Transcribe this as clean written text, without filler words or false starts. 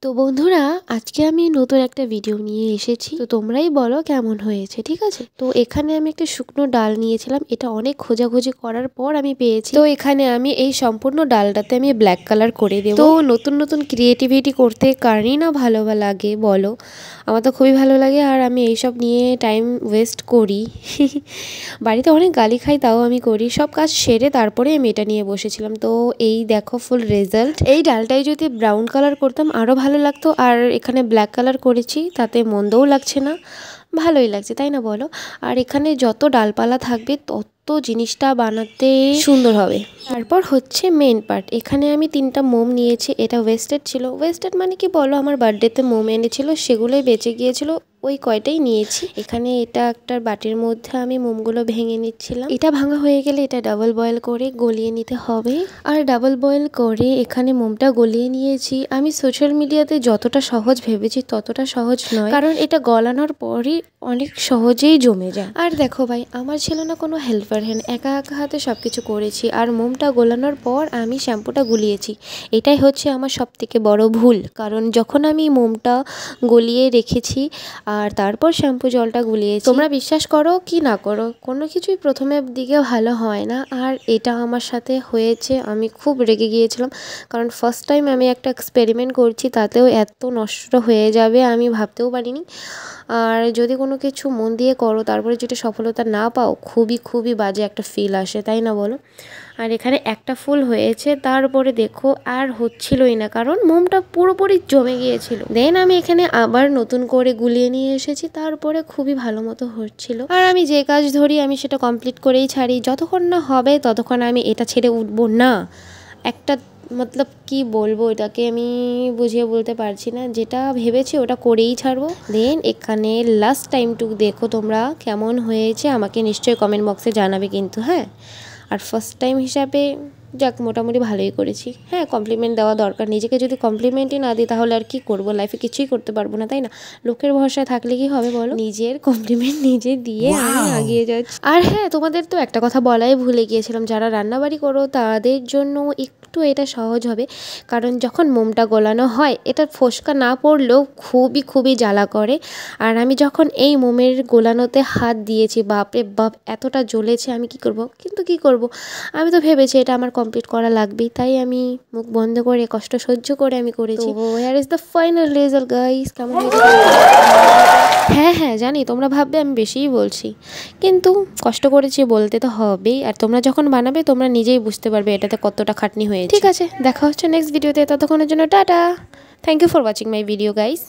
তো বন্ধুরা, আজকে আমি নতুন একটা ভিডিও নিয়ে এসেছি। তো তোমরাই বলো কেমন হয়েছে, ঠিক আছে? তো এখানে আমি একটা শুকনো ডাল নিয়েছিলাম, এটা অনেক খোঁজাখুঁজি করার পর আমি পেয়েছি। তো এখানে আমি এই সম্পূর্ণ ডালটাতে আমি ব্ল্যাক কালার করে দেবো। তো নতুন নতুন ক্রিয়েটিভিটি করতে কারই না ভালো লাগে বলো, আমার তো খুবই ভালো লাগে। আর আমি এইসব নিয়ে টাইম ওয়েস্ট করি বাড়িতে অনেক গালি খাই, তাও আমি করি। সব কাজ সেরে তারপরে আমি এটা নিয়ে বসেছিলাম। তো এই দেখো ফুল রেজাল্ট। এই ডালটাই যদি ব্রাউন কালার করতাম আরও ভালো লাগতো, আর এখানে ব্ল্যাক কালার করেছি তাতে মন্দও লাগছে না, ভালোই লাগছে, তাই না বলো? আর এখানে যত ডালপালা থাকবে তত জিনিসটা বানাতে সুন্দর হবে। তারপর হচ্ছে মেন পার্ট, এখানে আমি 3টা মোম নিয়েছি। এটা ওয়েস্টেড ছিল, ওয়েস্টেড মানে কি বলো, আমার বার্থডেতে মোম এনেছিল, সেগুলোই বেঁচে গিয়েছিল, ওই কয়টাই নিয়েছি। এখানে এটা একটা বাটির মধ্যে আমি মোমগুলো ভেঙে নিচ্ছিলাম। এটা ভাঙা হয়ে গেলে এটা ডাবল বয়েল করে গলিয়ে নিতে হবে। আর ডাবল বয়েল করে এখানে মোমটা গলিয়ে নিয়েছি। আমি সোশ্যাল মিডিয়াতে যতটা সহজ ভেবেছি ততটা সহজ নয়, কারণ এটা গলানোর পরই অনেক সহজেই জমে যায়। আর দেখো ভাই, আমার ছিল না কোনো হেল্পার হ্যান্ড, একা একা হাতে সব কিছু করেছি। আর মোমটা গলানোর পর আমি শ্যাম্পুটা গুলিয়েছি, এটাই হচ্ছে আমার সবথেকে বড় ভুল। কারণ যখন আমি মোমটা গলিয়ে রেখেছি আর তারপর শ্যাম্পু জলটা গুলিয়েছি, তোমরা বিশ্বাস করো কি না করো, কোনো কিছুই প্রথমের দিকে ভালো হয় না। আর এটা আমার সাথে হয়েছে, আমি খুব রেগে গিয়েছিলাম, কারণ ফার্স্ট টাইম আমি একটা এক্সপেরিমেন্ট করছি, তাতেও এত নষ্ট হয়ে যাবে আমি ভাবতেও পারিনি। আর যদি কোনো কিছু মন দিয়ে করো তারপরে যদি সফলতা না পাও, খুবই বাজে একটা ফিল আসে, তাই না বলো? আর এখানে একটা ফুল হয়েছে, তারপরে দেখো আর হচ্ছিলই না, কারণ মোমটা পুরোপুরি জমে গিয়েছিল। দেন আমি এখানে আবার নতুন করে গুলিয়ে নিয়ে এসেছি, তারপরে খুবই ভালো মতো হচ্ছিল। আর আমি যে কাজ ধরি আমি সেটা কমপ্লিট করেই ছাড়ি, যতক্ষণ না হবে ততক্ষণ আমি এটা ছেড়ে উঠবো না। একটা মতলব কি বলবো, এটাকে আমি বুঝিয়ে বলতে পারছি না, যেটা ভেবেছি ওটা করেই ছাড়বো। দেন এখানে লাস্ট টাইমটুকু দেখো তোমরা কেমন হয়েছে, আমাকে নিশ্চয়ই কমেন্ট বক্সে জানাবে কিন্তু, হ্যাঁ। আর ফার্স্ট টাইম হিসাবে যাক মোটামুটি ভালোই করেছি। হ্যাঁ, কমপ্লিমেন্ট দেওয়া দরকার, নিজেকে যদি কমপ্লিমেন্টই না দিই তাহলে আর কি করবো, লাইফে কিছুই করতে পারবো না, তাই না? লোকের ভরসায় থাকলে কি হবে বলো? নিজের কমপ্লিমেন্ট নিজে দিয়ে আমি এগিয়ে যাচ্ছি। আর হ্যাঁ, তোমাদের তো একটা কথা বলাই ভুলে গিয়েছিলাম, যারা রান্নাবাড়ি করো তাদের জন্য একটু এটা সহজ হবে, কারণ যখন মোমটা গলানো হয় এটা ফোসকা না পড়লেও খুবই জ্বালা করে। আর আমি যখন এই মোমের গোলানোতে হাত দিয়েছি, বাপরে বাপ এতটা জ্বলেছে, আমি কি করব, কিন্তু কি করব, আমি তো ভেবেছি এটা আমার কমপ্লিট করা লাগবেই, তাই আমি মুখ বন্ধ করে কষ্ট সহ্য করে আমি করেছি। Here is the final result guys, কেমন হয়েছে? হ্যাঁ জানি তোমরা ভাববে আমি বেশিই বলছি, কিন্তু কষ্ট করেছি বলতে তো হবেই। আর তোমরা যখন বানাবে তোমরা নিজেই বুঝতে পারবে এটাতে কতটা খাটনি হয়েছে। ঠিক আছে, দেখা হচ্ছে নেক্সট ভিডিওতে, ততক্ষণের জন্য tata. Thank you for watching my video guys.